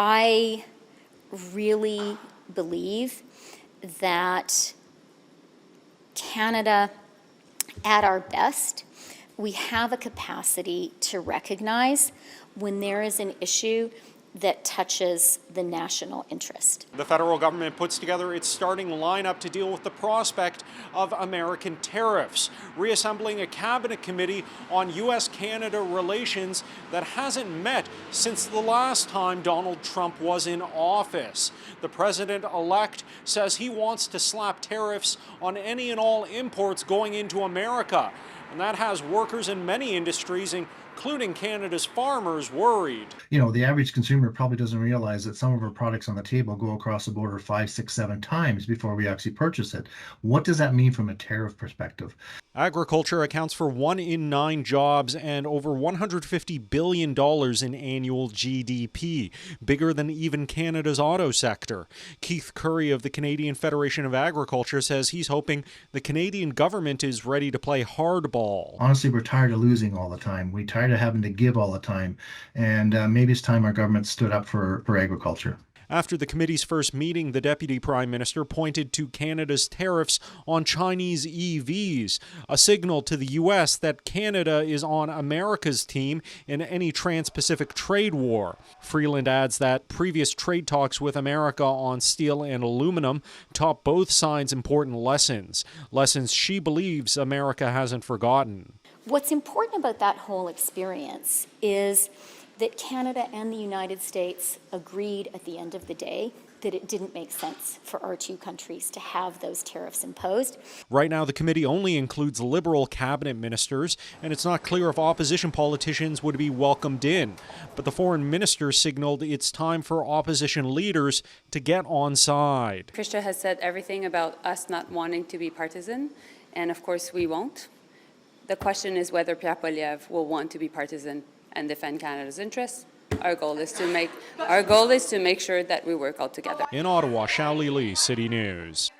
I really believe that Canada, at our best, we have a capacity to recognize when there is an issue that touches the national interest. The federal government puts together its starting lineup to deal with the prospect of American tariffs, reassembling a cabinet committee on U.S.-Canada relations that hasn't met since the last time Donald Trump was in office. The president-elect says he wants to slap tariffs on any and all imports going into America, and that has workers in many industries, including Canada's farmers, worried. You know, the average consumer probably doesn't realize that some of our products on the table go across the border 5, 6, 7 times before we actually purchase it. What does that mean from a tariff perspective? Agriculture accounts for 1 in 9 jobs and over $150 billion in annual GDP, bigger than even Canada's auto sector. Keith Curry of the Canadian Federation of Agriculture says he's hoping the Canadian government is ready to play hardball. Honestly, we're tired of losing all the time. We're tired of having to give all the time. And maybe it's time our government stood up for agriculture. After the committee's first meeting, the Deputy Prime Minister pointed to Canada's tariffs on Chinese EVs, a signal to the U.S. that Canada is on America's team in any trans-Pacific trade war. Freeland adds that previous trade talks with America on steel and aluminum taught both sides important lessons she believes America hasn't forgotten. What's important about that whole experience is that Canada and the United States agreed at the end of the day that it didn't make sense for our two countries to have those tariffs imposed. Right now, the committee only includes Liberal cabinet ministers, and it's not clear if opposition politicians would be welcomed in. But the foreign minister signaled it's time for opposition leaders to get on side. Krista has said everything about us not wanting to be partisan, and of course we won't. The question is whether Pierre Poilievre will want to be partisan and defend Canada's interests. Our goal is to make sure that we work all together. In Ottawa, Shaoli Lee, City News.